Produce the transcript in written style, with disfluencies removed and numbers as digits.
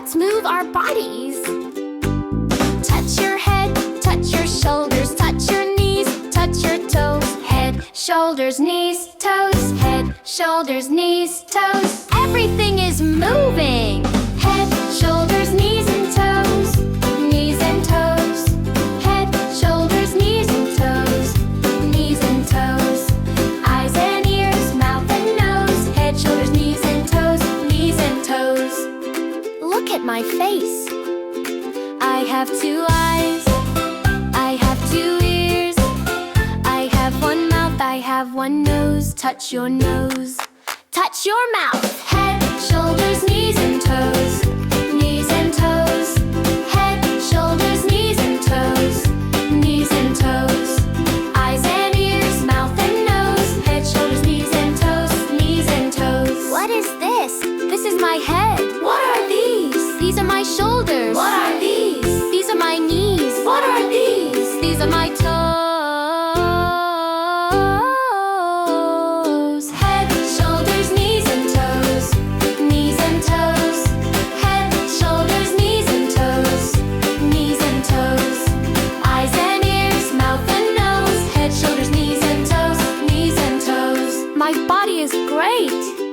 let's move our bodies. Touch your head, touch your shoulders, touch your knees, touch your toes. Head, shoulders, knees, toes. Head, shoulders, knees, toes. Everything is moving. Head, shoulders, knees and toes. Knees and toes. Head, shoulders, knees and toes. Knees and toes. Eyes and ears, mouth and nose. Head, shoulders, knees and toes. Knees and toes. Look at my face. I have two eyes. I have two ears. I have one mouth. I have one nose. Touch your nose. Touch your mouth. Head, shoulders, knees and toes. Knees and toes. Head, shoulders, knees and toes. Knees and toes. Eyes and ears, mouth and nose. Head, shoulders, knees and toes. Knees and toes. What is this? This is my head. What are these? These are my shoulders. What are these? These are my knees. What are these? These are my toes. Head, shoulders, knees and toes. Knees and toes. Head, shoulders, knees and toes. Knees and toes. Eyes and ears, mouth and nose. Head, shoulders, knees and toes. Knees and toes. My body is great.